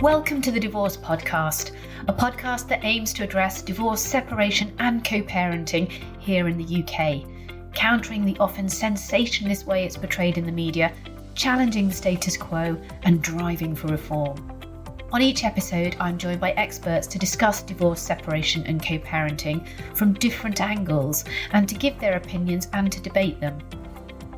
Welcome to the Divorce Podcast, a podcast that aims to address divorce, separation and co-parenting here in the UK, countering the often sensationalist way it's portrayed in the media, challenging the status quo and driving for reform. On each episode, I'm joined by experts to discuss divorce, separation and co-parenting from different angles and to give their opinions and to debate them.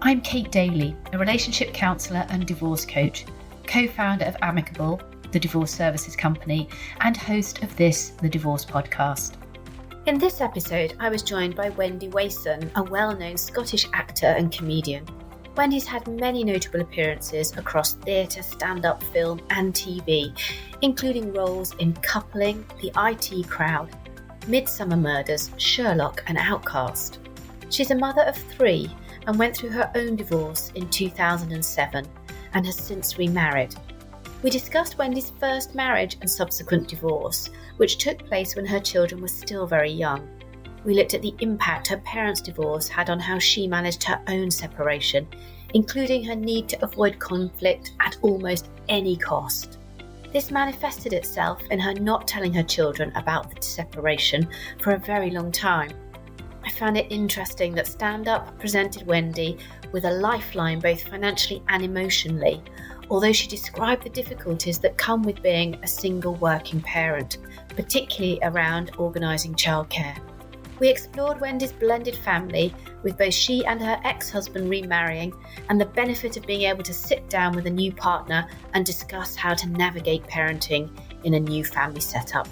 I'm Kate Daly, a relationship counsellor and divorce coach, co-founder of Amicable, the divorce services company, and host of this, the Divorce Podcast. In this episode, I was joined by Wendy Wason, a well-known Scottish actor and comedian. Wendy's had many notable appearances across theatre, stand-up, film and TV, including roles in Coupling, The IT Crowd, Midsummer Murders, Sherlock and Outcast. She's a mother of 3 and went through her own divorce in 2007 and has since remarried. We discussed Wendy's first marriage and subsequent divorce, which took place when her children were still very young. We looked at the impact her parents' divorce had on how she managed her own separation, including her need to avoid conflict at almost any cost. This manifested itself in her not telling her children about the separation for a very long time. I found it interesting that Stand Up presented Wendy with a lifeline both financially and emotionally, although she described the difficulties that come with being a single working parent, particularly around organising childcare. We explored Wendy's blended family, with both she and her ex-husband remarrying, and the benefit of being able to sit down with a new partner and discuss how to navigate parenting in a new family setup.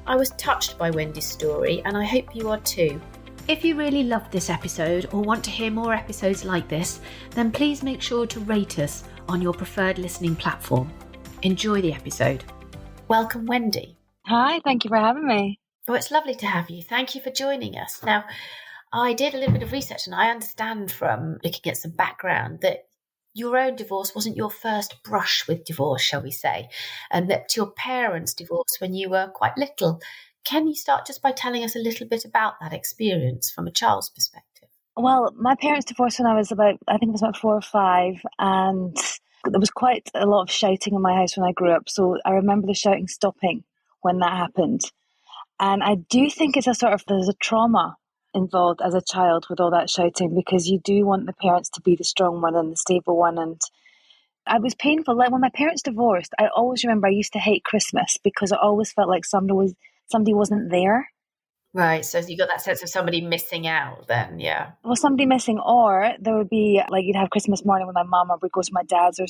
I was touched by Wendy's story, and I hope you are too. If you really loved this episode or want to hear more episodes like this, then please make sure to rate us on your preferred listening platform. Enjoy the episode. Welcome, Wendy. Hi, thank you for having me. Oh, it's lovely to have you. Thank you for joining us. Now, I did a little bit of research and I understand from looking at some background that your own divorce wasn't your first brush with divorce, shall we say, and that your parents divorced when you were quite little. Can you start just by telling us a little bit about that experience from a child's perspective? Well, my parents divorced when I was about 4 or 5, and there was quite a lot of shouting in my house when I grew up. So I remember the shouting stopping when that happened. And I do think it's there's a trauma involved as a child with all that shouting, because you do want the parents to be the strong one and the stable one. And it was painful. Like when my parents divorced, I always remember I used to hate Christmas because I always felt like somebody wasn't there. Right, so you got that sense of somebody missing out then, yeah. Well, somebody missing, or there would be, like, you'd have Christmas morning with my mum, or we'd go to my dad's, or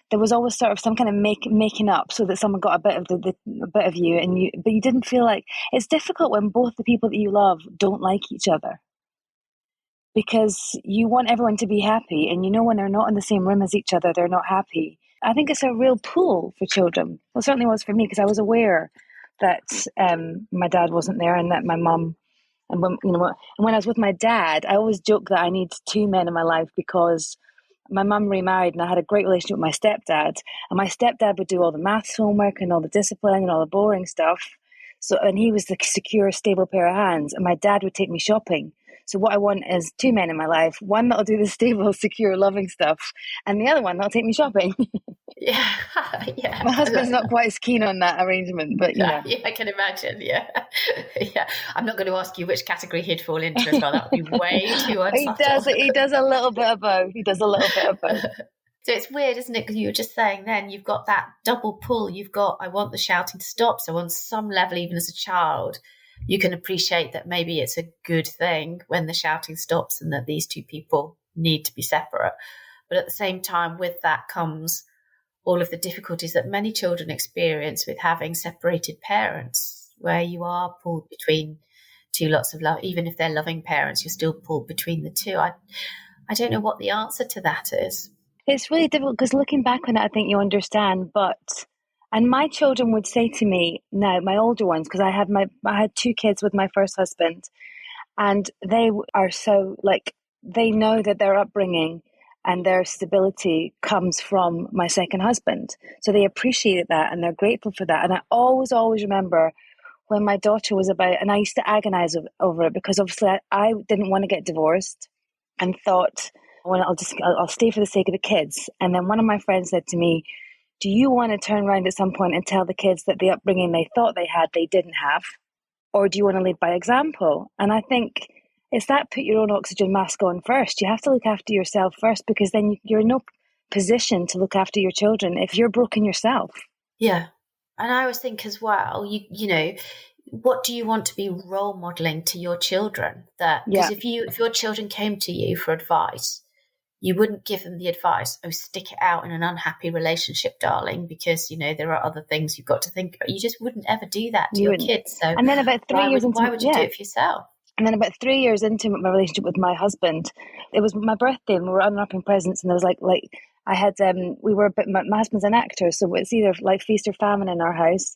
there was always sort of some kind of making up so that someone got a bit of a bit of you, but you didn't feel like, it's difficult when both the people that you love don't like each other, because you want everyone to be happy, and when they're not in the same room as each other, they're not happy. I think it's a real pull for children. Well, it certainly was for me, because I was aware that my dad wasn't there, and that my mum, and when I was with my dad, I always joke that I need 2 men in my life, because my mum remarried and I had a great relationship with my stepdad, and my stepdad would do all the maths homework and all the discipline and all the boring stuff. So, and he was the secure, stable pair of hands, and my dad would take me shopping. So what I want is 2 men in my life, one that'll do the stable, secure, loving stuff, and the other one that'll take me shopping. Yeah. My husband's not quite as keen on that arrangement, but Yeah, I can imagine. Yeah. I'm not going to ask you which category he'd fall into as well. That would be way too unsubtle. He does a little bit of both. So it's weird, isn't it? Because you were just saying then you've got that double pull. You've got, I want the shouting to stop. So on some level, even as a child, you can appreciate that maybe it's a good thing when the shouting stops and that these 2 people need to be separate. But at the same time, with that comes all of the difficulties that many children experience with having separated parents, where you are pulled between 2 lots of love. Even if they're loving parents, you're still pulled between the 2. I don't know what the answer to that is. It's really difficult, because looking back on it, I think you understand. And my children would say to me now, my older ones, because I had 2 kids with my first husband, and they are so, like, they know that their upbringing and their stability comes from my second husband. So they appreciated that and they're grateful for that. And I always remember when my daughter was about, and I used to agonize over it, because obviously I didn't want to get divorced, and thought, well, I'll stay for the sake of the kids. And then one of my friends said to me, Do you want to turn around at some point and tell the kids that the upbringing they thought they had, they didn't have? Or do you want to lead by example? And I think it's that put your own oxygen mask on first. You have to look after yourself first, because then you're in no position to look after your children if you're broken yourself. Yeah. And I always think as well, you know, what do you want to be role modeling to your children? That because if your children came to you for advice, you wouldn't give them the advice, oh, stick it out in an unhappy relationship, darling, because, you know, there are other things you've got to think about. You just wouldn't ever do that to your kids. So and then about 3 years into, why would you do it for yourself? And then about 3 years into my relationship with my husband, it was my birthday and we were unwrapping presents, and there was like I had we were a bit, my husband's an actor, so it's either like feast or famine in our house.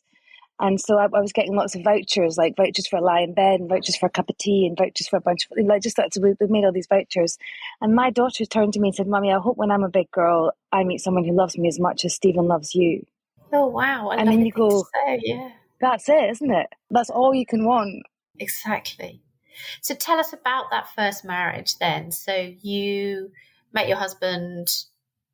And so I was getting lots of vouchers, like vouchers for a lie in bed and vouchers for a cup of tea and vouchers for a bunch of, like, just that. So we made all these vouchers. And my daughter turned to me and said, Mummy, I hope when I'm a big girl, I meet someone who loves me as much as Stephen loves you. Oh, wow. And then you go, yeah. That's it, isn't it? That's all you can want. Exactly. So tell us about that first marriage then. So you met your husband,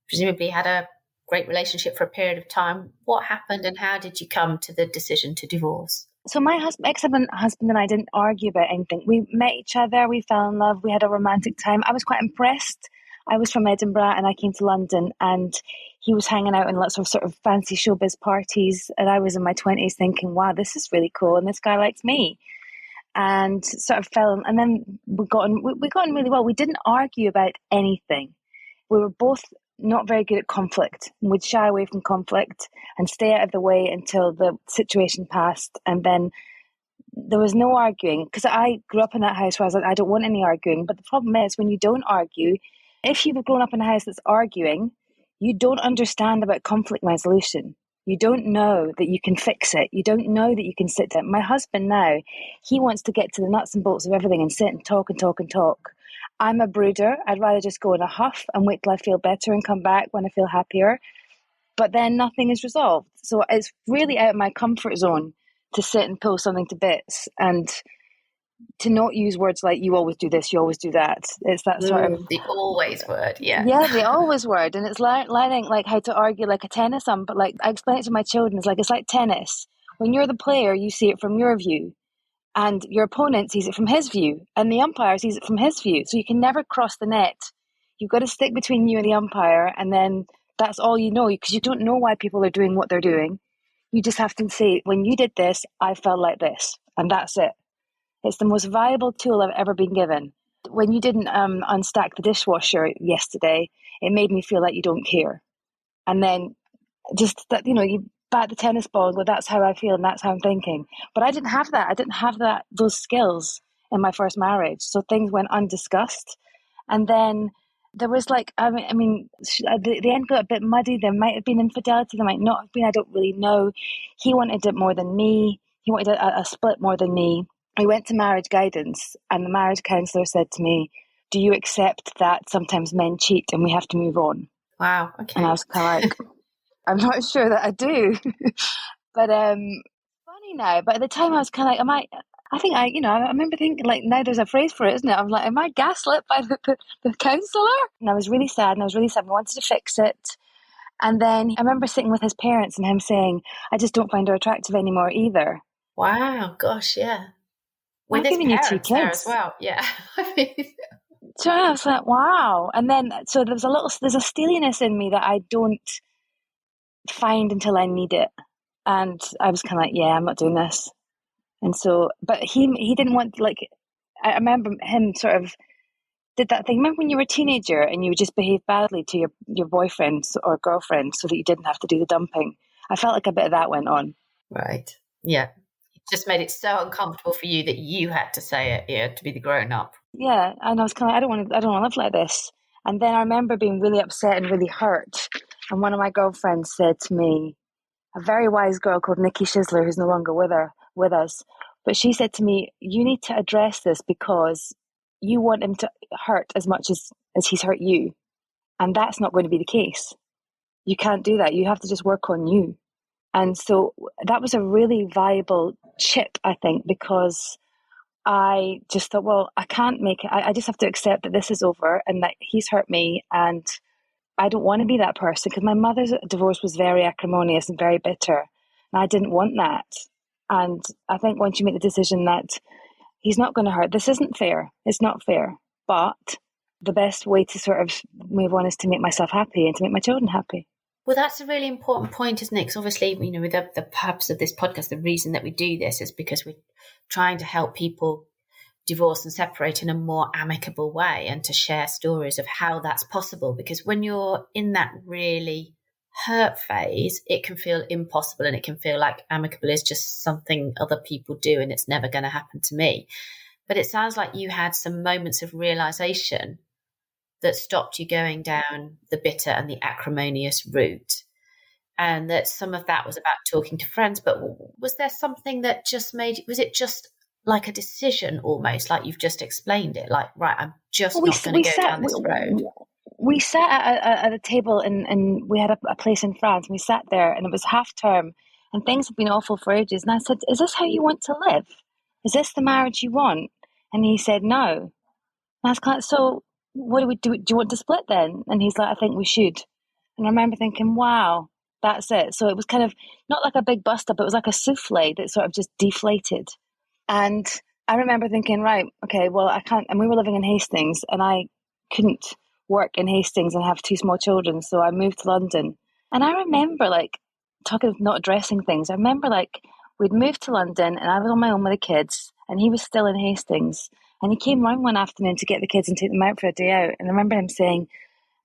presumably had a great relationship for a period of time. What happened and how did you come to the decision to divorce? So my ex-husband and I didn't argue about anything. We met each other, we fell in love, we had a romantic time. I was quite impressed. I was from Edinburgh and I came to London, and he was hanging out in lots of sort of fancy showbiz parties, and I was in my 20s thinking, wow, this is really cool, and this guy likes me. And sort of and then we got on really well. We didn't argue about anything. We were both not very good at conflict. We'd shy away from conflict and stay out of the way until the situation passed. And then there was no arguing, because I grew up in that house where I was like, I don't want any arguing. But the problem is, when you don't argue, if you've grown up in a house that's arguing, you don't understand about conflict resolution. You don't know that you can fix it. You don't know that you can sit down. My husband now, he wants to get to the nuts and bolts of everything and sit and talk and talk and talk. I'm a brooder. I'd rather just go in a huff and wait till I feel better and come back when I feel happier. But then nothing is resolved. So it's really out of my comfort zone to sit and pull something to bits and to not use words like, you always do this, you always do that. It's that sort of... The always word, yeah. Yeah, the always word. And it's learning like how to argue like a tennis. But like I explain it to my children, it's like tennis. When you're the player, you see it from your view. And your opponent sees it from his view, and the umpire sees it from his view. So you can never cross the net. You've got to stick between you and the umpire, and then that's all you know, because you don't know why people are doing what they're doing. You just have to say, when you did this, I felt like this, and that's it. It's the most valuable tool I've ever been given. When you didn't unstack the dishwasher yesterday, it made me feel like you don't care. And then just that, you bat the tennis ball and go, that's how I feel and that's how I'm thinking. But I didn't have that. I didn't have those skills in my first marriage. So things went undiscussed. And then there was the end got a bit muddy. There might have been infidelity. There might not have been. I don't really know. He wanted it more than me. He wanted a split more than me. I went to marriage guidance, and the marriage counsellor said to me, do you accept that sometimes men cheat and we have to move on? Wow. Okay. And I was kind of like, I'm not sure that I do. But funny now, but at the time I was kind of like, I remember thinking, like, now there's a phrase for it, isn't it? I'm like, am I gaslit by the counsellor? And I was really sad, I wanted to fix it. And then I remember sitting with his parents and him saying, I just don't find her attractive anymore either. Wow, gosh, yeah. With his parents you 2 kids there as well, yeah. So I was like, wow. And then, so there's a steeliness in me that I don't find until I need it. And I was kind of like, yeah, I'm not doing this. And so, but he didn't want, like, I remember him sort of did that thing. Remember when you were a teenager and you would just behave badly to your boyfriend or girlfriend so that you didn't have to do the dumping? I felt like a bit of that went on. Right. Yeah. It just made it so uncomfortable for you that you had to say it, yeah, to be the grown up. Yeah. And I was kind of, I don't want to live like this. And then I remember being really upset and really hurt. And one of my girlfriends said to me, a very wise girl called Nikki Shizler, who's no longer with us, but she said to me, you need to address this because you want him to hurt as much as he's hurt you. And that's not going to be the case. You can't do that. You have to just work on you. And so that was a really valuable chip, I think, because I just thought, well, I can't make it. I just have to accept that this is over and that he's hurt me and I don't want to be that person, because my mother's divorce was very acrimonious and very bitter. And I didn't want that. And I think once you make the decision that he's not going to hurt, this isn't fair. It's not fair. But the best way to sort of move on is to make myself happy and to make my children happy. Well, that's a really important point, isn't it? Because obviously, with the purpose of this podcast, the reason that we do this is because we're trying to help people divorce and separate in a more amicable way, and to share stories of how that's possible. Because when you're in that really hurt phase, it can feel impossible, and it can feel like amicable is just something other people do and it's never going to happen to me. But it sounds like you had some moments of realization that stopped you going down the bitter and the acrimonious route. And that some of that was about talking to friends. But was there something that just was it just like a decision almost, like you've just explained it? Like, right, I'm just not going to go down this road. We sat at a table and we had a place in France. And we sat there and it was half term and things had been awful for ages. And I said, is this how you want to live? Is this the marriage you want? And he said, no. And I was kind of, so what do we do? Do you want to split then? And he's like, I think we should. And I remember thinking, wow, that's it. So it was kind of not like a big bust up. It was like a souffle that sort of just deflated. And I remember thinking, right, okay, well, I can't. And we were living in Hastings and I couldn't work in Hastings and have two small children. So I moved to London. And I remember, like, talking of not addressing things, I remember, like, we'd moved to London and I was on my own with the kids and he was still in Hastings. And he came round one afternoon to get the kids and take them out for a day out. And I remember him saying,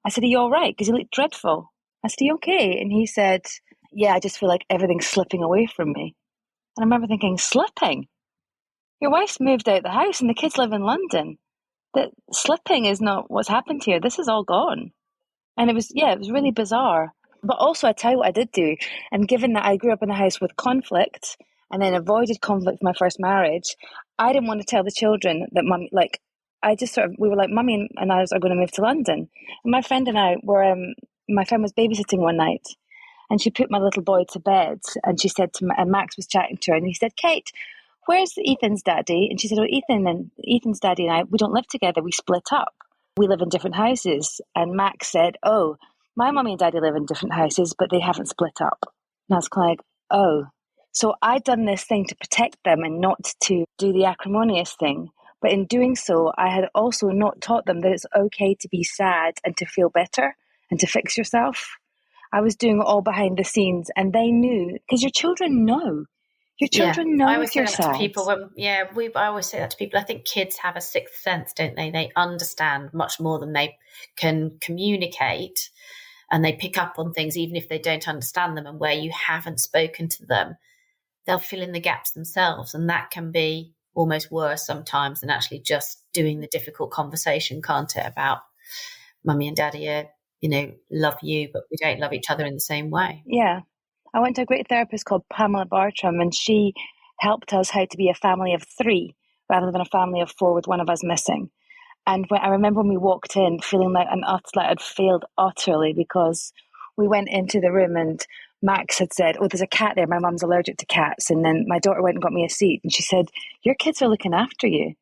I said, are you all right? Because you look dreadful. I said, are you okay? And he said, yeah, I just feel like everything's slipping away from me. And I remember thinking, slipping? Your wife's moved out the house and the kids live in London. That slipping is not what's happened here. This is all gone. And it was really bizarre. But also, I tell you what I did do. And given that I grew up in a house with conflict and then avoided conflict in my first marriage, I didn't want to tell the children that mummy, like, we were like, mummy and I are going to move to London. And my friend and I were, my friend was babysitting one night and she put my little boy to bed and she said and Max was chatting to her and he said, Kate, where's Ethan's daddy? And she said, Ethan's daddy and I, we don't live together. We split up. We live in different houses. And Max said, oh, my mummy and daddy live in different houses, but they haven't split up. And I was kind of like, oh. So I'd done this thing to protect them and not to do the acrimonious thing. But in doing so, I had also not taught them that it's okay to be sad and to feel better and to fix yourself. I was doing it all behind the scenes and they knew, because your children know. Your children know if you're sad. I always say that to people. I think kids have a sixth sense, don't they? They understand much more than they can communicate, and they pick up on things even if they don't understand them. And where you haven't spoken to them, they'll fill in the gaps themselves, and that can be almost worse sometimes than actually just doing the difficult conversation, can't it? About mummy and daddy are, love you, but we don't love each other in the same way. Yeah. I went to a great therapist called Pamela Bartram, and she helped us how to be a family of 3 rather than a family of 4 with one of us missing. And I remember when we walked in feeling like I'd failed utterly, because we went into the room and Max had said, oh, there's a cat there. My mum's allergic to cats. And then my daughter went and got me a seat and she said, your kids are looking after you.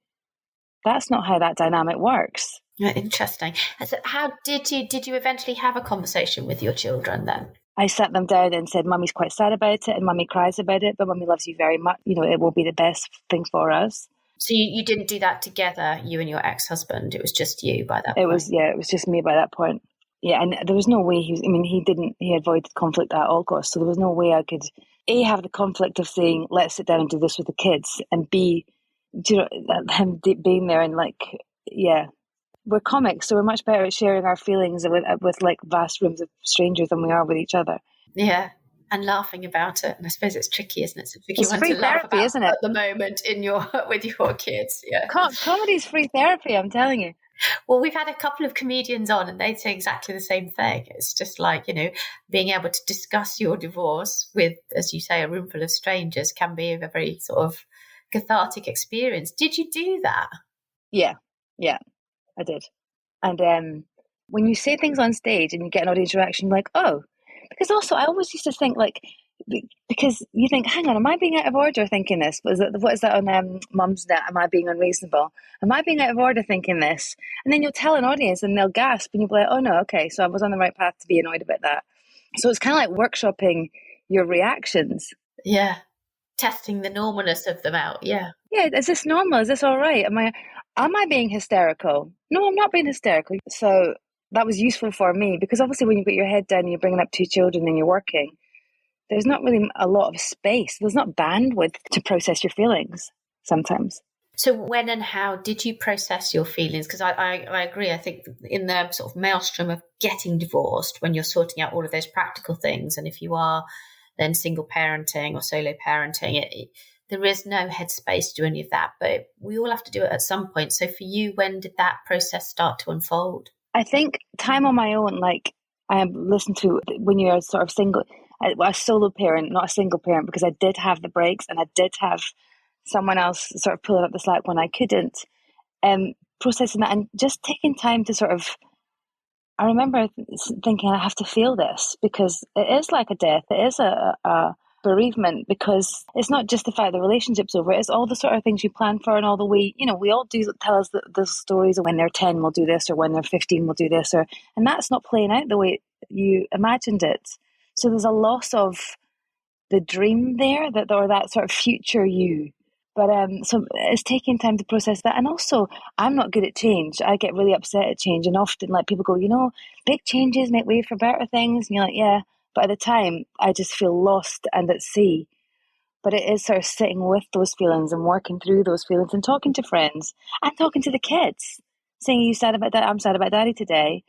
That's not how that dynamic works. Interesting. So how did you eventually have a conversation with your children then? I sat them down and said, Mummy's quite sad about it and Mummy cries about it, but Mummy loves you very much. It will be the best thing for us. So you didn't do that together, you and your ex-husband? It was just you by that point? It was just me by that point. Yeah, and there was no way he avoided conflict at all costs. So there was no way I could, A, have the conflict of saying, let's sit down and do this with the kids, and B, him being there and we're comics, so we're much better at sharing our feelings with like vast rooms of strangers than we are with each other. Yeah, and laughing about it. And I suppose it's tricky, isn't it? It's a tricky one to laugh therapy, about isn't it? At the moment with your kids. Yeah, comedy's free therapy, I'm telling you. Well, we've had a couple of comedians on and they say exactly the same thing. It's just like, being able to discuss your divorce with, as you say, a room full of strangers can be a very sort of cathartic experience. Did you do that? Yeah, I did. And when you say things on stage and you get an audience reaction, like, oh, because also I always used to think, like, because you think, hang on, am I being out of order thinking this? What is that on Mum's Net? Am I being unreasonable? Am I being out of order thinking this? And then you'll tell an audience and they'll gasp and you'll be like, oh no, okay, so I was on the right path to be annoyed about that. So it's kind of like workshopping your reactions. Yeah. Testing the normalness of them out. Yeah. Yeah, is this normal? Is this all right? Am I being hysterical? No, I'm not being hysterical. So that was useful for me because obviously when you've got your head down and you're bringing up two children and you're working, there's not really a lot of space. There's not bandwidth to process your feelings sometimes. So when and how did you process your feelings? Because I agree. I think in the sort of maelstrom of getting divorced, when you're sorting out all of those practical things, and if you are then single parenting or solo parenting, there is no headspace to do any of that. But we all have to do it at some point. So for you, when did that process start to unfold? I think time on my own, like I listened to when you're sort of single, a solo parent, not a single parent, because I did have the breaks and I did have someone else sort of pulling up the slack when I couldn't, processing that and just taking time to sort of, I remember thinking I have to feel this because it is like a death. It is a bereavement because it's not just the fact the relationship's over. It's all the sort of things you plan for and all the way, we all do tell us the stories of when they're 10 we'll do this or when they're 15 we'll do this, and that's not playing out the way you imagined it. So there's a loss of the dream there, or that sort of future you. But so it's taking time to process that. And also, I'm not good at change. I get really upset at change. And often, like, people go, big changes make way for better things. And you're like, yeah. But at the time, I just feel lost and at sea. But it is sort of sitting with those feelings and working through those feelings and talking to friends and talking to the kids. Saying, you sad about that? I'm sad about daddy today.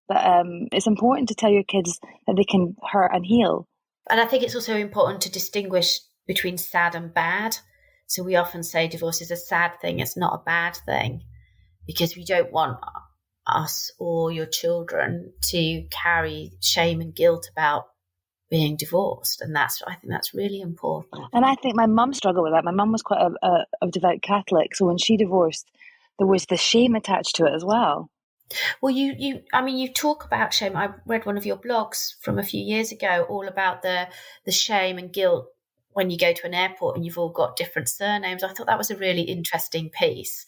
But it's important to tell your kids that they can hurt and heal. And I think it's also important to distinguish between sad and bad. So we often say divorce is a sad thing. It's not a bad thing because we don't want us or your children to carry shame and guilt about being divorced. And I think that's really important. And I think my mum struggled with that. My mum was quite a devout Catholic. So when she divorced, there was the shame attached to it as well. Well, you talk about shame. I read one of your blogs from a few years ago all about the shame and guilt when you go to an airport and you've all got different surnames. I thought that was a really interesting piece.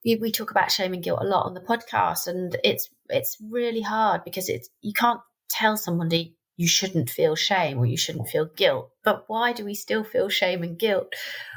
We talk about shame and guilt a lot on the podcast, and it's really hard because you can't tell somebody you shouldn't feel shame or you shouldn't feel guilt. But why do we still feel shame and guilt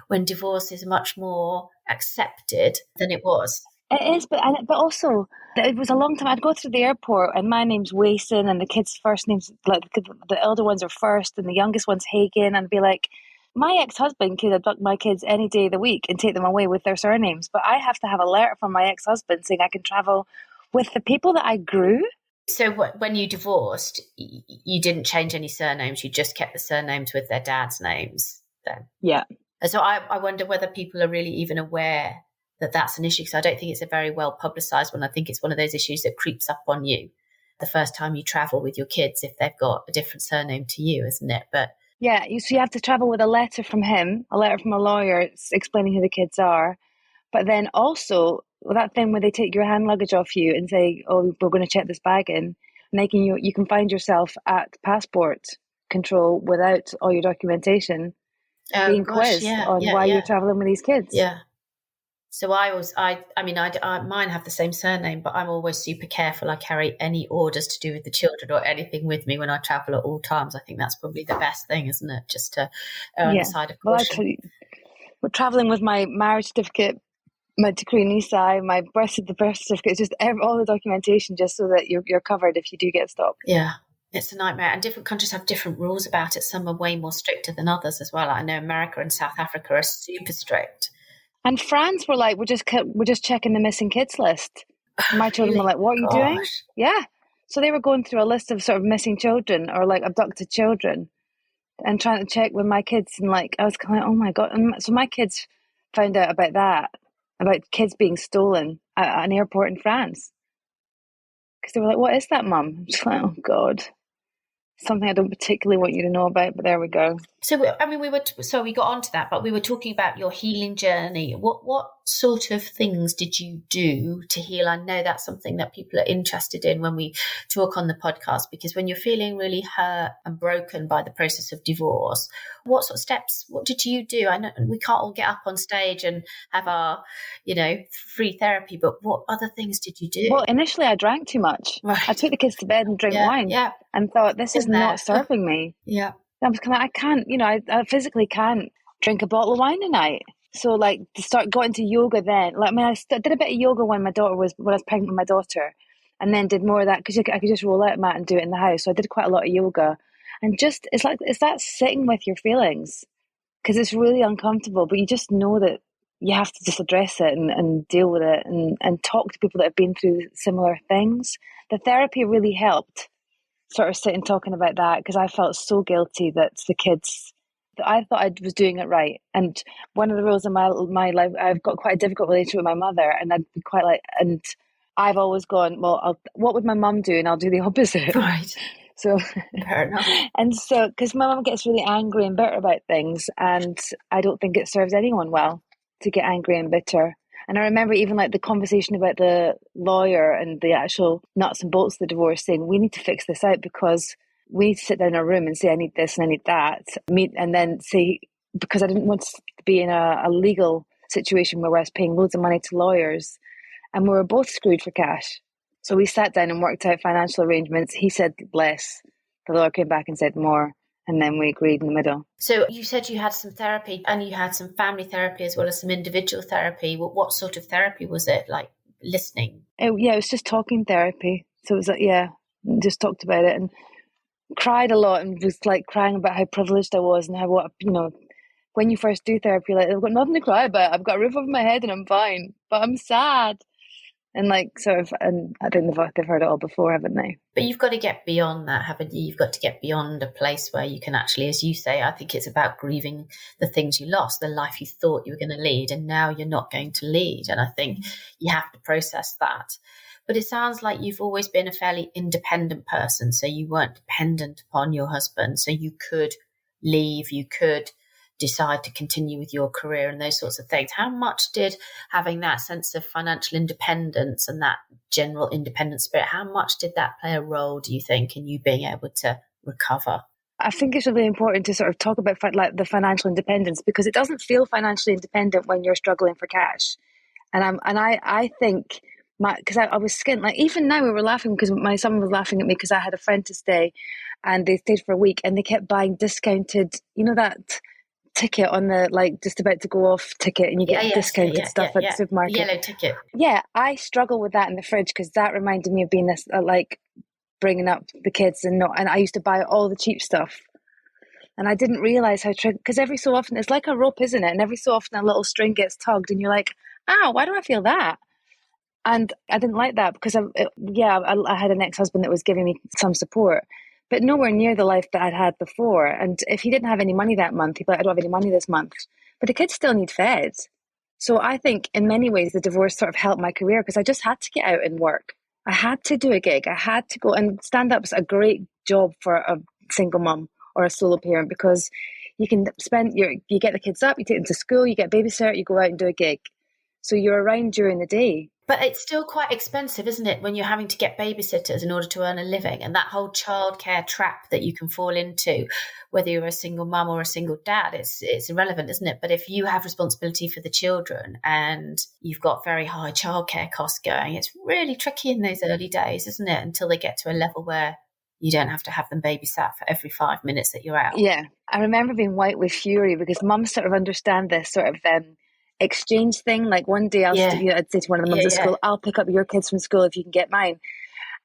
when divorce is much more accepted than it was? It is, but also it was a long time. I'd go through the airport and my name's Wason and the kids' first names, like the elder ones are first and the youngest one's Hagen, and I'd be like, my ex-husband could abduct my kids any day of the week and take them away with their surnames, but I have to have a letter from my ex-husband saying I can travel with the people that I grew. So when you divorced, you didn't change any surnames, you just kept the surnames with their dad's names then? Yeah. So I wonder whether people are really even aware that that's an issue, because I don't think it's a very well publicised one. I think it's one of those issues that creeps up on you the first time you travel with your kids if they've got a different surname to you, isn't it? But yeah, so you have to travel with a letter from him, a letter from a lawyer explaining who the kids are. But then also that thing where they take your hand luggage off you and say, oh, we're going to check this bag in, and you can find yourself at passport control without all your documentation being quizzed on why you're traveling with these kids. Yeah. So mine have the same surname, but I'm always super careful. I carry any orders to do with the children or anything with me when I travel at all times. I think that's probably the best thing, isn't it? Just to err on the side of caution. Well, actually, we're traveling with my marriage certificate, my decree nisi, my birth certificate, just all the documentation, just so that you're covered if you do get stopped. Yeah. It's a nightmare, and different countries have different rules about it. Some are way more stricter than others as well. I know America and South Africa are super strict. And France were like, we're just checking the missing kids list. My children were like, what are you doing? Yeah. So they were going through a list of sort of missing children or like abducted children and trying to check with my kids. And like, I was kind of like, oh my God. And so my kids found out about that, about kids being stolen at an airport in France. Because they were like, what is that, Mum? I'm just like, oh God. Something I don't particularly want you to know about, but there we go. So, we got onto that, but we were talking about your healing journey. What sort of things did you do to heal? I know that's something that people are interested in when we talk on the podcast, because when you're feeling really hurt and broken by the process of divorce, what sort of steps, what did you do? I know we can't all get up on stage and have our, free therapy, but what other things did you do? Well, initially I drank too much. Right. I took the kids to bed and drank wine and thought, this is not serving me. Yeah. I can't, I physically can't drink a bottle of wine a night. So got into yoga then. I did a bit of yoga when I was pregnant with my daughter, and then did more of that because I could just roll out a mat and do it in the house. So I did quite a lot of yoga, and just it's that sitting with your feelings, because it's really uncomfortable, but you just know that you have to just address it and deal with it and talk to people that have been through similar things. The therapy really helped, sort of sitting talking about that, because I felt so guilty that the kids. I thought I was doing it right. And one of the rules in my life, I've got quite a difficult relationship with my mother, and I'd be and I've always gone, well, what would my mum do? And I'll do the opposite. Right. So, fair enough. And so, because my mum gets really angry and bitter about things, and I don't think it serves anyone well to get angry and bitter. And I remember even the conversation about the lawyer and the actual nuts and bolts of the divorce, saying, we need to fix this out because we need to sit down in a room and say, I need this and I need that. And then say, because I didn't want to be in a legal situation where I was paying loads of money to lawyers and we were both screwed for cash. So we sat down and worked out financial arrangements. He said less. The lawyer came back and said more. And then we agreed in the middle. So you said you had some therapy and you had some family therapy as well as some individual therapy. What sort of therapy was it? Like listening? It was just talking therapy. So it was just talked about it and cried a lot and was crying about how privileged I was and how when you first do therapy, I've got nothing to cry about. I've got a roof over my head and I'm fine, but I'm sad. And and I think they've heard it all before, haven't they? But you've got to get beyond that, haven't you? You've got to get beyond a place where you can actually, as you say, I think it's about grieving the things you lost, the life you thought you were going to lead, and now you're not going to lead. And I think you have to process that. But it sounds like you've always been a fairly independent person. So you weren't dependent upon your husband. So you could leave, you could decide to continue with your career and those sorts of things. How much did having that sense of financial independence and that general independent spirit, how much did that play a role, do you think, in you being able to recover? I think it's really important to sort of talk about the financial independence, because it doesn't feel financially independent when you're struggling for cash. And I think because I was skint. Even now we were laughing because my son was laughing at me because I had a friend to stay, and they stayed for a week and they kept buying discounted, that ticket on the just about to go off ticket, and you get discounted stuff at the supermarket. Yellow ticket. Yeah, I struggle with that in the fridge because that reminded me of being this bringing up the kids and I used to buy all the cheap stuff. And I didn't realize how because every so often it's like a rope, isn't it? And every so often a little string gets tugged and you're like, ow, why do I feel that? And I didn't like that because I had an ex-husband that was giving me some support, but nowhere near the life that I'd had before. And if he didn't have any money that month, he'd be like, I don't have any money this month. But the kids still need fed. So I think in many ways the divorce sort of helped my career because I just had to get out and work. I had to do a gig. I had to go, and stand-up is a great job for a single mum or a solo parent because you can you get the kids up, you take them to school, you get babysitter, you go out and do a gig. So you're around during the day. But it's still quite expensive, isn't it, when you're having to get babysitters in order to earn a living, and that whole childcare trap that you can fall into, whether you're a single mum or a single dad, it's irrelevant, isn't it? But if you have responsibility for the children and you've got very high childcare costs going, it's really tricky in those early days, isn't it? Until they get to a level where you don't have to have them babysat for every 5 minutes that you're out. Yeah, I remember being white with fury because mums sort of understand this sort of exchange thing. Like one day I'd say to one of the mums at school, I'll pick up your kids from school if you can get mine.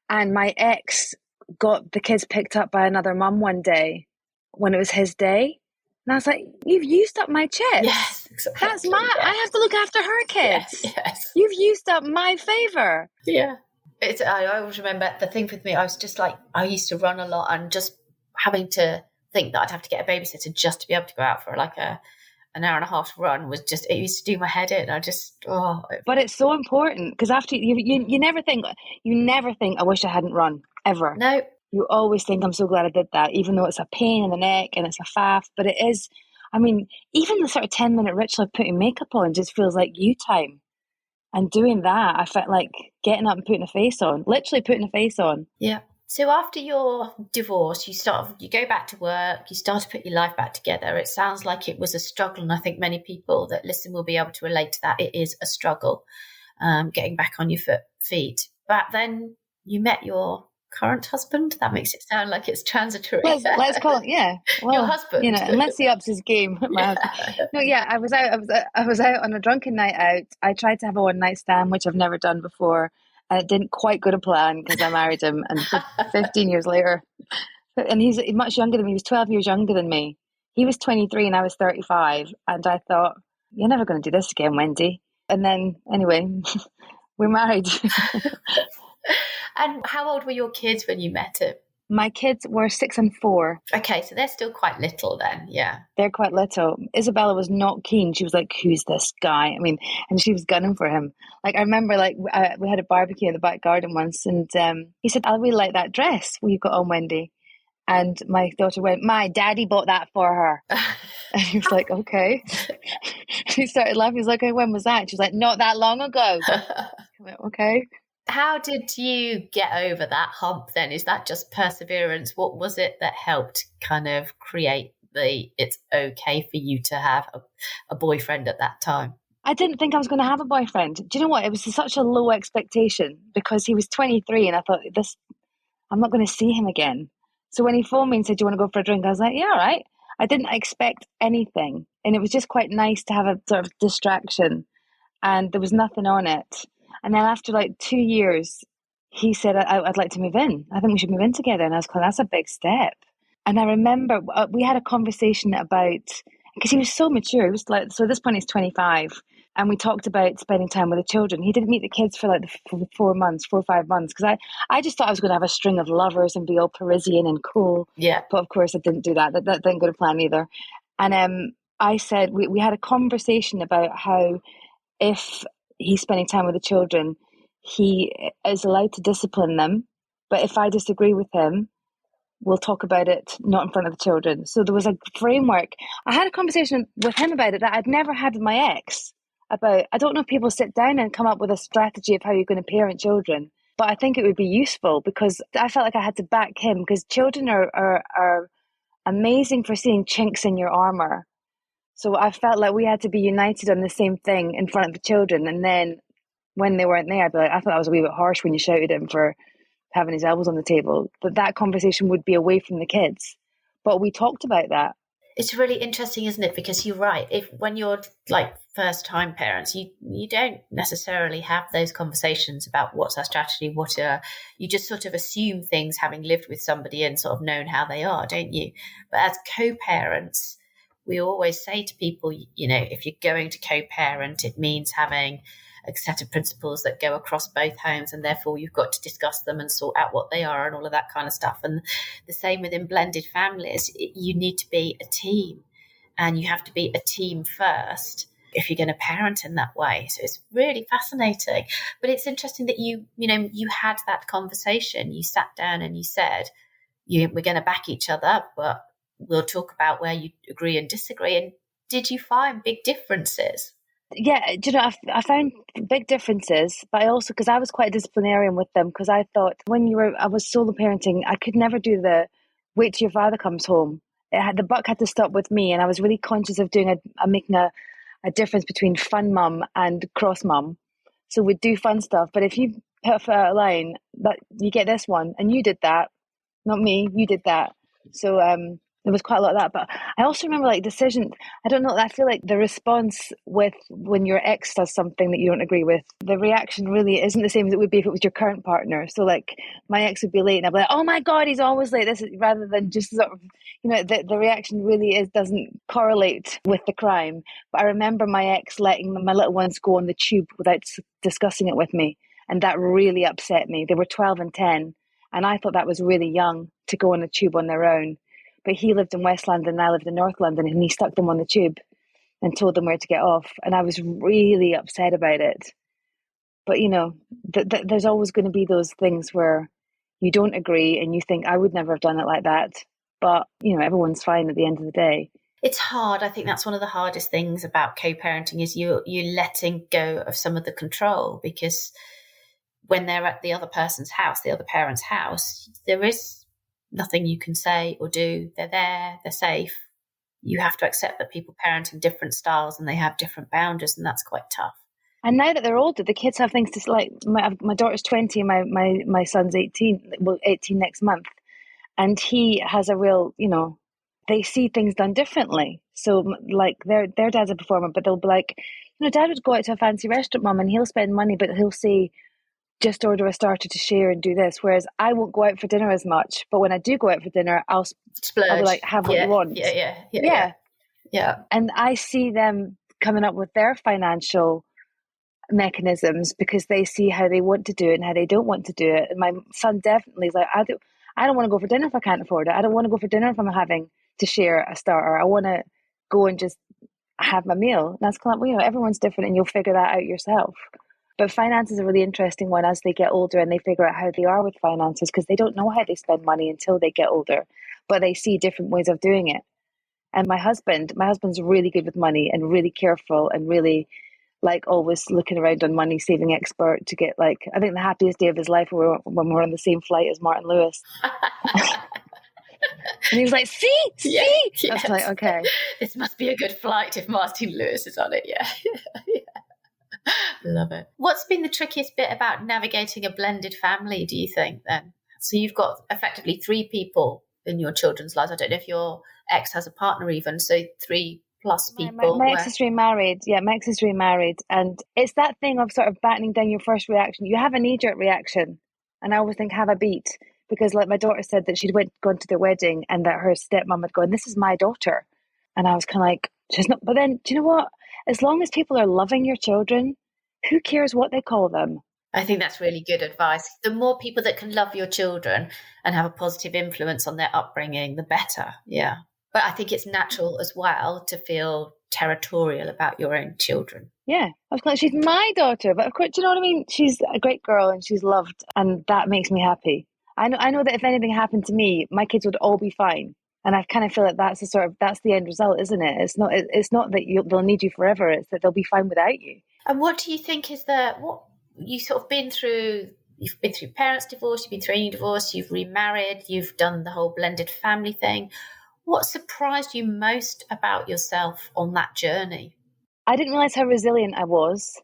And my ex got the kids picked up by another mum one day when it was his day. And I was like, you've used up my chips. Yes, exactly. That's I have to look after her kids. Yes. You've used up my favour. Yeah. I always remember the thing with me, I was just I used to run a lot and just having to think that I'd have to get a babysitter just to be able to go out for an hour and a half run was just, it used to do my head in. But it's so important because after you never think I wish I hadn't run ever. No. You always think I'm so glad I did that, even though it's a pain in the neck and it's a faff, but it is. I mean, even the sort of 10-minute ritual of putting makeup on just feels like you time. And doing that, I felt like getting up and putting a face on, literally putting a face on. Yeah. So after your divorce, you go back to work, you start to put your life back together. It sounds like it was a struggle. And I think many people that listen will be able to relate to that. It is a struggle, getting back on your feet. But then you met your current husband. That makes it sound like it's transitory. Let's call it, yeah. Well, your husband. Unless he ups his game. My husband. No, yeah, I was out on a drunken night out. I tried to have a one night stand, which I've never done before, and it didn't quite go to plan because I married him, and 15 years later, and he's much younger than me. He was 12 years younger than me. He was 23 and I was 35, and I thought, you're never going to do this again, Wendy. And then, anyway, we're married. And how old were your kids when you met him? My kids were 6 and 4. Okay, so they're still quite little then, yeah. They're quite little. Isabella was not keen. She was like, who's this guy? I mean, and she was gunning for him. Like, I remember, we had a barbecue in the back garden once, and he said, I really like that dress you got on, Wendy. And my daughter went, my daddy bought that for her. And he was like, okay. He started laughing. He was like, when was that? She was like, not that long ago. I went, okay. How did you get over that hump then? Is that just perseverance? What was it that helped kind of create it's okay for you to have a boyfriend at that time? I didn't think I was going to have a boyfriend. Do you know what? It was such a low expectation because he was 23 and I thought, I'm not going to see him again. So when he phoned me and said, do you want to go for a drink? I was like, yeah, all right. I didn't expect anything. And it was just quite nice to have a sort of distraction. And there was nothing on it. And then after like 2 years, he said, I'd like to move in. I think we should move in together. And I was like, that's a big step. And I remember we had a conversation about, because he was so mature. He was like, so at this point he's 25. And we talked about spending time with the children. He didn't meet the kids for like 4 or 5 months. Because I just thought I was going to have a string of lovers and be all Parisian and cool. Yeah. But of course I didn't do that. That didn't go to plan either. And I said, we had a conversation about how if he's spending time with the children, he is allowed to discipline them. But if I disagree with him, we'll talk about it, not in front of the children. So there was a framework. I had a conversation with him about it that I'd never had with my ex about. I don't know if people sit down and come up with a strategy of how you're going to parent children, but I think it would be useful because I felt like I had to back him because children are amazing for seeing chinks in your armor. So I felt like we had to be united on the same thing in front of the children. And then when they weren't there, I'd be like, I thought that was a wee bit harsh when you shouted at him for having his elbows on the table. But that conversation would be away from the kids. But we talked about that. It's really interesting, isn't it? Because you're right. When you're like first time parents, you don't necessarily have those conversations about what's our strategy, you just sort of assume things having lived with somebody and sort of known how they are, don't you? But as co-parents, we always say to people, if you're going to co-parent, it means having a set of principles that go across both homes, and therefore you've got to discuss them and sort out what they are and all of that kind of stuff. And the same within blended families. You need to be a team, and you have to be a team first if you're going to parent in that way. So it's really fascinating. But it's interesting that you had that conversation. You sat down and you said, we're going to back each other up, but we'll talk about where you agree and disagree. And did you find big differences? Yeah, I found big differences, but I also, because I was quite disciplinarian with them, because I thought I was solo parenting, I could never do the wait till your father comes home. The buck had to stop with me, and I was really conscious of making a difference between fun mum and cross mum. So we'd do fun stuff, but if you put a foot out of line, that you get this one, and you did that, not me, you did that. So there was quite a lot of that. But I also remember decisions. I don't know. I feel like the response when your ex does something that you don't agree with, the reaction really isn't the same as it would be if it was your current partner. So my ex would be late and I'd be like, oh my God, he's always late. Rather than just sort of, the reaction really doesn't correlate with the crime. But I remember my ex letting my little ones go on the tube without discussing it with me. And that really upset me. They were 12 and 10. And I thought that was really young to go on a tube on their own. But he lived in West London and I lived in North London, and he stuck them on the tube and told them where to get off. And I was really upset about it. But, there's always going to be those things where you don't agree and you think, I would never have done it like that. But, everyone's fine at the end of the day. It's hard. I think that's one of the hardest things about co-parenting is you letting go of some of the control, because when they're at the other person's house, the other parent's house, there is nothing you can say or do. They're there, they're safe. You have to accept that people parent in different styles and they have different boundaries, and that's quite tough. And now that they're older, the kids have things to like. My daughter's 20, my son's 18. Well, 18 next month, and he has a real, they see things done differently. So like their dad's a performer, but they'll be like, Dad would go out to a fancy restaurant, Mum, and he'll spend money, but he'll say, just order a starter to share and do this. Whereas I won't go out for dinner as much, but when I do go out for dinner, I'll be like, have what you want. Yeah. And I see them coming up with their financial mechanisms because they see how they want to do it and how they don't want to do it. And my son definitely is like, I don't want to go for dinner if I can't afford it. I don't want to go for dinner if I'm having to share a starter. I want to go and just have my meal. And that's kind of, everyone's different and you'll figure that out yourself. But finance is a really interesting one as they get older and they figure out how they are with finances, because they don't know how they spend money until they get older, but they see different ways of doing it. And my husband's really good with money and really careful and really like always looking around on money saving expert to get like, I think the happiest day of his life when we're on the same flight as Martin Lewis. And he was like, see? Yes. I was like, okay. This must be a good flight if Martin Lewis is on it, yeah. Love it. What's been the trickiest bit about navigating a blended family, do you think, then? So you've got effectively 3 people in your children's lives. I don't know if your ex has a partner even, so 3 plus people. My ex is remarried. Yeah, my ex is remarried. And it's that thing of sort of battening down your first reaction. You have a knee-jerk reaction. And I always think, have a beat. Because like my daughter said that she'd gone to their wedding and that her stepmom had gone, this is my daughter. And I was kind of like, she's not. But then, do you know what? As long as people are loving your children, who cares what they call them? I think that's really good advice. The more people that can love your children and have a positive influence on their upbringing, the better. Yeah. But I think it's natural as well to feel territorial about your own children. Yeah. I was like, she's my daughter. But of course, do you know what I mean? She's a great girl and she's loved. And that makes me happy. I know that if anything happened to me, my kids would all be fine. And I kind of feel like that's the end result, isn't it? It's not that they'll need you forever. It's that they'll be fine without you. And what do you think is what you sort of been through? You've been through parents' divorce, you've been through any divorce, you've remarried, you've done the whole blended family thing. What surprised you most about yourself on that journey? I didn't realize how resilient I was.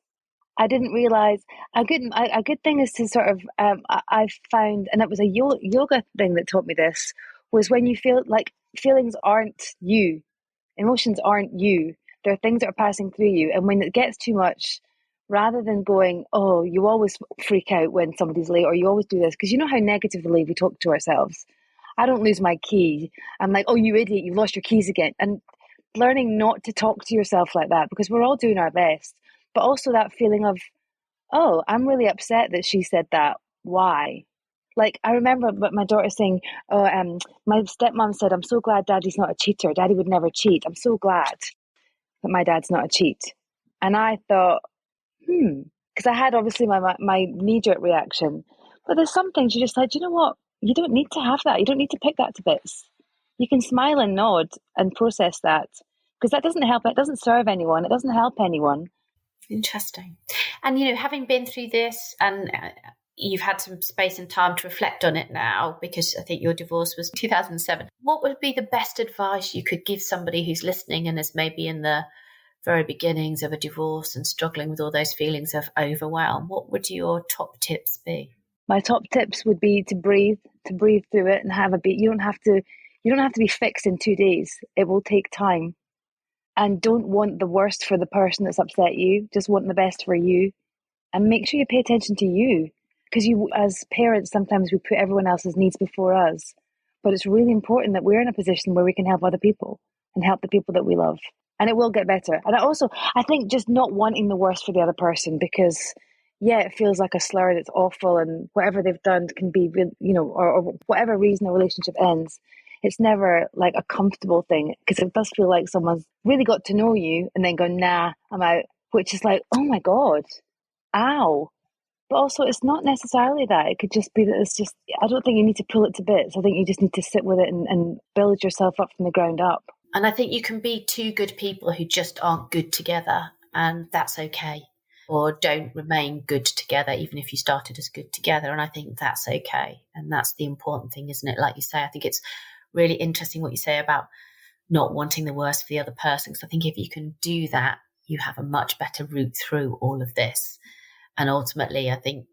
I didn't realize a good thing is to sort of I found, and it was a yoga thing that taught me this, was when you feel like feelings aren't you, emotions aren't you. There are things that are passing through you, and when it gets too much, rather than going, oh, you always freak out when somebody's late, or you always do this, because you know how negatively we talk to ourselves. I don't lose my key. I'm like, oh, you idiot, you've lost your keys again. And learning not to talk to yourself like that, because we're all doing our best. But also that feeling of, oh, I'm really upset that she said that. Why? Like, I remember my daughter saying, my stepmom said, I'm so glad Daddy's not a cheater. Daddy would never cheat. I'm so glad that my dad's not a cheat. And I thought, because I had obviously my knee-jerk reaction. But there's some things you're just like, you know what? You don't need to have that. You don't need to pick that to bits. You can smile and nod and process that, because that doesn't help. It doesn't serve anyone. It doesn't help anyone. Interesting. And, having been through this and you've had some space and time to reflect on it now, because I think your divorce was 2007. What would be the best advice you could give somebody who's listening and is maybe in the very beginnings of a divorce and struggling with all those feelings of overwhelm? What would your top tips be? My top tips would be to breathe through it and have a beat. You don't have to be fixed in 2 days. It will take time. And don't want the worst for the person that's upset you. Just want the best for you. And make sure you pay attention to you. Because you, as parents, sometimes we put everyone else's needs before us. But it's really important that we're in a position where we can help other people and help the people that we love. And it will get better. And I think just not wanting the worst for the other person, because, yeah, it feels like a slur and it's awful and whatever they've done can be, or whatever reason the relationship ends. It's never like a comfortable thing, because it does feel like someone's really got to know you and then go, nah, I'm out, which is like, oh my God, ow. But also it's not necessarily that. It could just be that it's just, I don't think you need to pull it to bits. I think you just need to sit with it and build yourself up from the ground up. And I think you can be two good people who just aren't good together, and that's okay. Or don't remain good together, even if you started as good together. And I think that's okay. And that's the important thing, isn't it? Like you say, I think it's really interesting what you say about not wanting the worst for the other person. Because I think if you can do that, you have a much better route through all of this. And ultimately, I think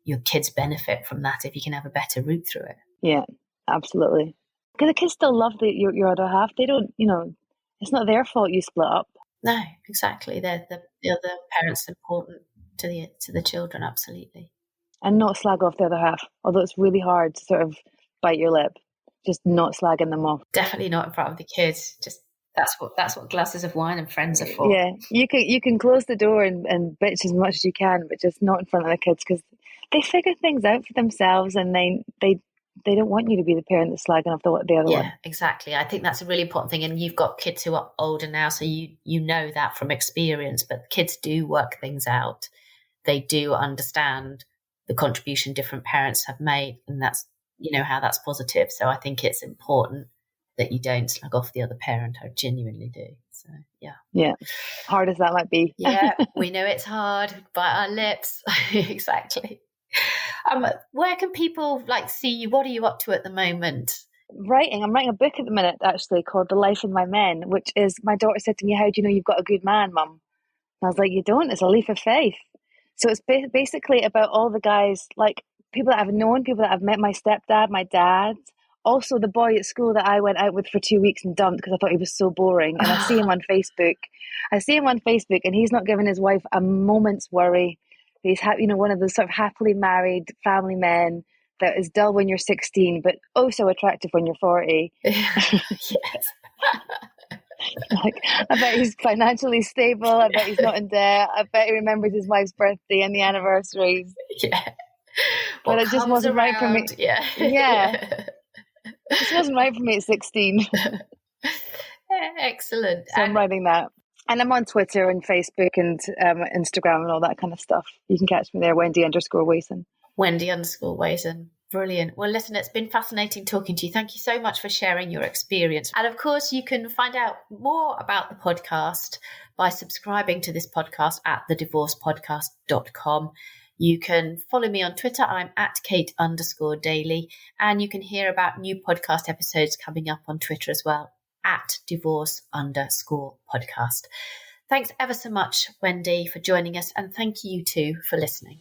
your kids benefit from that if you can have a better route through it. Yeah, absolutely. Because the kids still love your other half. They don't, it's not their fault you split up. No, exactly. The other parent's important to the children, absolutely. And not slag off the other half, although it's really hard to sort of bite your lip. Just not slagging them off. Definitely not in front of the kids. Just that's what glasses of wine and friends are for. Yeah, you can close the door and bitch as much as you can, but just not in front of the kids, because they figure things out for themselves, and they don't want you to be the parent that's slagging off the other one. Yeah, exactly. I think that's a really important thing. And you've got kids who are older now, so you know that from experience. But kids do work things out. They do understand the contribution different parents have made, and that's how that's positive. So I think it's important that you don't slag off the other parent. I genuinely do. So yeah, hard as that might be. Yeah, we know it's hard. Bite our lips. Exactly. Where can people see you? What are you up to at the moment? Writing. I'm writing a book at the minute, actually, called The Life of My Men, which is, my daughter said to me, "How do you know you've got a good man, Mum?" And I was like, "You don't. It's a leap of faith." So it's basically about all the guys, like people that I've known, people that I've met, my stepdad, my dad, also the boy at school that I went out with for 2 weeks and dumped because I thought he was so boring. And I see him on Facebook. And he's not giving his wife a moment's worry. He's one of those sort of happily married family men that is dull when you're 16, but also attractive when you're 40. Yes. I bet he's financially stable. I bet he's not in debt. I bet he remembers his wife's birthday and the anniversaries. Yeah. But it just wasn't right for me. Yeah. Yeah. It just wasn't right for me at 16. Excellent. So I'm writing that. And I'm on Twitter and Facebook and Instagram and all that kind of stuff. You can catch me there, Wendy_Wason. Wendy_Wason. Brilliant. Well, listen, it's been fascinating talking to you. Thank you so much for sharing your experience. And of course, you can find out more about the podcast by subscribing to this podcast at thedivorcepodcast.com. You can follow me on Twitter. I'm at Kate_Daly. And you can hear about new podcast episodes coming up on Twitter as well, at divorce_podcast. Thanks ever so much, Wendy, for joining us. And thank you too for listening.